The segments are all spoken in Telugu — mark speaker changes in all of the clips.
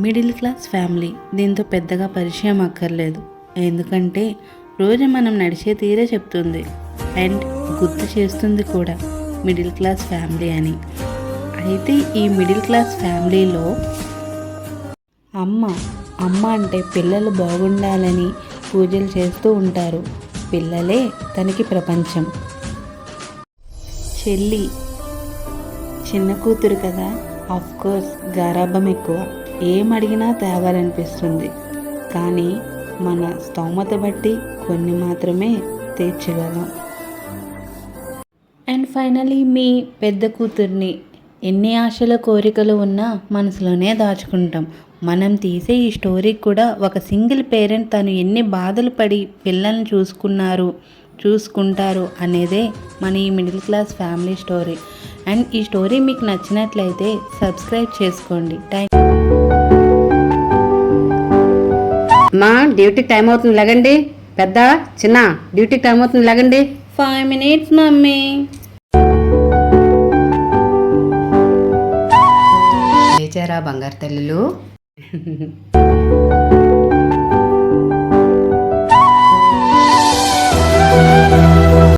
Speaker 1: Middle class family. దీంతో పెద్దగా పరిచయం అక్కర్లేదు, ఎందుకంటే రోజు మనం నడిచే తీరే చెప్తుంది అండ్ గుర్తు చేస్తుంది కూడా మిడిల్ క్లాస్ ఫ్యామిలీ అని. అయితే ఈ మిడిల్ క్లాస్ ఫ్యామిలీలో అమ్మ అంటే పిల్లలు బాగుండాలని పూజలు చేస్తూ ఉంటారు. పిల్లలే తనకి ప్రపంచం. చెల్లి చిన్న కూతురు కదా, కోర్స్ గారాబం ఎక్కువ, ఏం అడిగినా తేవాలనిపిస్తుంది. కానీ మన స్తోమత బట్టి కొన్ని మాత్రమే తీర్చగలం. అండ్ ఫైనలీ మీ పెద్ద కూతుర్ని ఎన్ని ఆశల కోరికలు ఉన్నా మనసులోనే దాచుకుంటాం. మనం తీసే ఈ స్టోరీకి కూడా ఒక సింగిల్ పేరెంట్ తను ఎన్ని బాధలు పడి పిల్లల్ని చూసుకుంటారు అనేదే మన ఈ middle class family story. And ఈ స్టోరీ మీకు నచ్చినట్లయితే సబ్స్క్రైబ్ చేసుకోండి.
Speaker 2: మా డ్యూటీకి టైం అవుతుంది, లెగండి. పెద్ద చిన్న డ్యూటీకి టైం అవుతుంది, లెగండి.
Speaker 1: 5 minutes మమ్మీ.
Speaker 2: లేచారా బంగారు తల్లులు?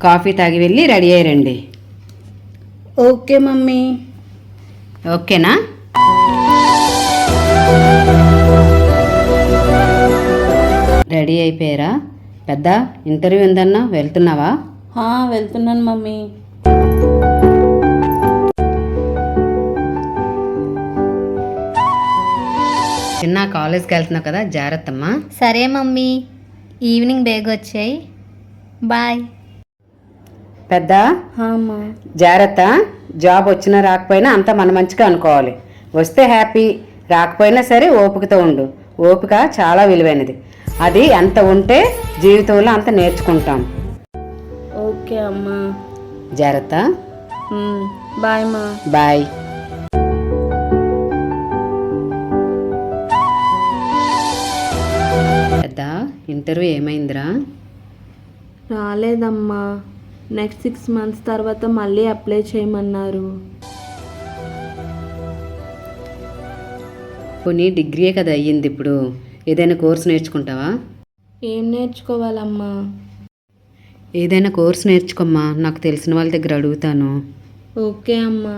Speaker 2: కాఫీ తాగి వెళ్ళి రెడీ అయ్యారండి.
Speaker 1: Okay mummy.
Speaker 2: ఓకేనా? రెడీ అయిపోయారా? పెద్ద ఇంటర్వ్యూ ఉందన్నా, వెళ్తున్నావా?
Speaker 1: వెళ్తున్నాను మమ్మీ.
Speaker 2: చిన్న కాలేజ్కి వెళ్తున్నావు కదా, జాగ్రత్తమ్మా.
Speaker 3: సరే మమ్మీ, ఈవినింగ్ బేగ్ వచ్చాయి, బాయ్.
Speaker 2: పెద్ద
Speaker 1: అమ్మా.
Speaker 2: జాగ్రత్త. జాబ్ వచ్చినా రాకపోయినా అంతా మన మంచిగా అనుకోవాలి. వస్తే హ్యాపీ, రాకపోయినా సరే ఓపికతో ఉండు. ఓపిక చాలా విలువైనది. అది ఎంత ఉంటే జీవితంలో అంత నేర్చుకుంటాం.
Speaker 1: ఓకే అమ్మా.
Speaker 2: జాగ్రత్త.
Speaker 1: బాయ్ మా.
Speaker 2: బాయ్. పెద్ద ఇంటర్వ్యూ ఏమైందిరా?
Speaker 1: రాలేదమ్మా. నెక్స్ట్ 6 months తర్వాత మళ్ళీ అప్లై చేయమన్నారు.
Speaker 2: పోనీ డిగ్రీయే కదా అయ్యింది, ఇప్పుడు ఏదైనా కోర్స్ నేర్చుకుంటావా?
Speaker 1: ఏం నేర్చుకోవాలమ్మా?
Speaker 2: ఏదైనా కోర్స్ నేర్చుకోమ్మా, నాకు తెలిసిన వాళ్ళ దగ్గర అడుగుతాను.
Speaker 1: ఓకే అమ్మా.